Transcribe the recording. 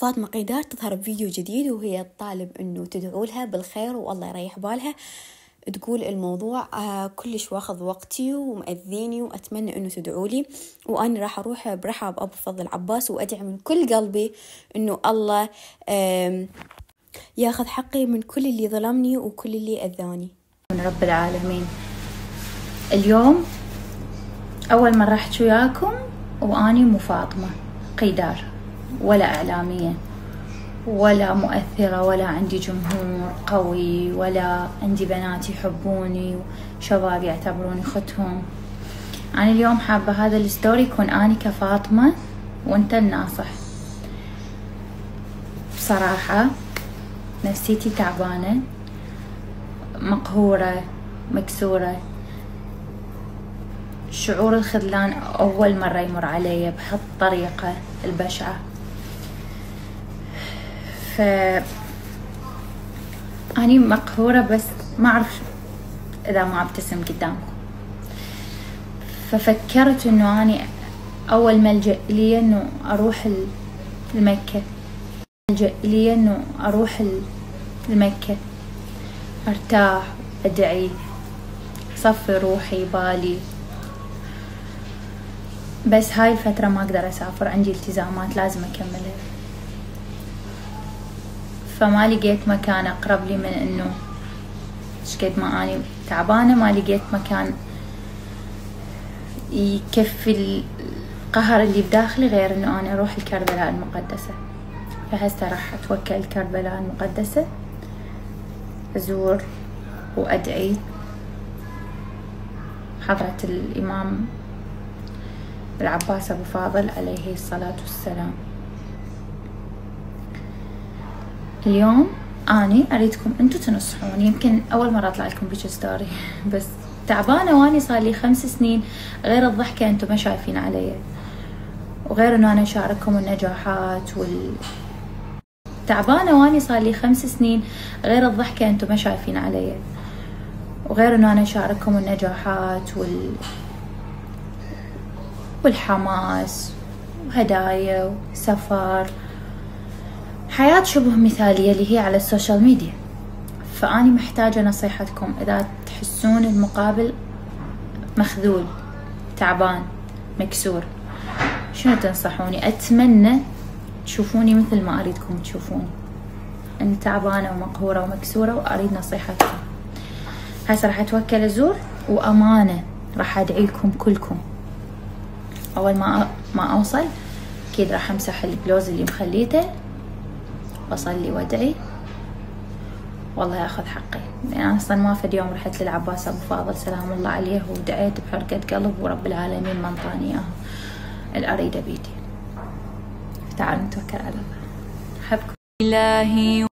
فاطمة قيدار تظهر بفيديو جديد وهي تطالب إنه تدعوا لها بالخير والله يريح بالها. تقول الموضوع كلش واخذ وقتي ومأذيني وأتمنى إنه تدعوا لي، وأنا راح أروح برحاب أبو فضل عباس وأدعي من كل قلبي إنه الله ياخذ حقي من كل اللي ظلمني وكل اللي أذاني. من رب العالمين. اليوم أول مرة أحكي وياكم وأني مو فاطمة قيدار، ولا إعلامية ولا مؤثرة ولا عندي جمهور قوي ولا عندي بنات يحبوني وشباب يعتبروني أختهم. أنا اليوم حابة هذا الستوري يكون أني كفاطمة وأنت الناصح. بصراحة نفسيتي تعبانة، مقهورة، مكسورة. شعور الخذلان أول مرة يمر علي بهالطريقة البشعة. أني مقهورة بس ما أعرف إذا ما أبتسم قدامكم. ففكرت إنه أني أول ملجأ لي إنه أروح لمكة، المكة أرتاح، أدعي، صفي روحي بالي. بس هاي الفترة ما أقدر أسافر، عندي التزامات لازم أكملها، فما لقيت مكان أقرب لي من إنه شقد ما أني تعبانة ما لقيت مكان يكفي القهر اللي بداخلي غير إنه أنا أروح لكربلاء المقدسة. فهسه راح أتوكل لكربلاء المقدسة، أزور وأدعي حضرة الإمام العباس أبو فاضل عليه الصلاة والسلام. اليوم أني أريدكم أنتو تنصحوني. يمكن أول مرة أطلع لكم بيج ستوري بس تعبانة، واني صار لي 5 سنين غير الضحكة أنتو ما شايفين علي، وغير إنه أنا أشارككم النجاحات تعبانة واني صار لي 5 سنين غير الضحكة أنتو ما شايفين علي، وغير إنه أنا أشارككم النجاحات والحماس وهدايا وسفر، حياة شبه مثالية اللي هي على السوشيال ميديا. فأني محتاجة نصيحتكم. إذا تحسون المقابل مخذول، تعبان، مكسور، شنو تنصحوني؟ أتمنى تشوفوني مثل ما أريدكم تشوفوني، أنا تعبانة ومقهورة ومكسورة وأريد نصيحتكم. هسه راح أتوكل أزور وأمانة راح أدعي لكم كلكم. أول ما أوصل أكيد راح أمسح البلوز اللي مخليته وأصلي وأدعي والله ياخذ حقي. يعني أنا أصلا ما فد يوم رحت للعباس أبو فاضل سلام الله عليه ودعيت بحرقة قلب ورب العالمين ما انطاني إياها الأريدة بيدي. تعالوا نتوكل على الله. أحبكم. إلهي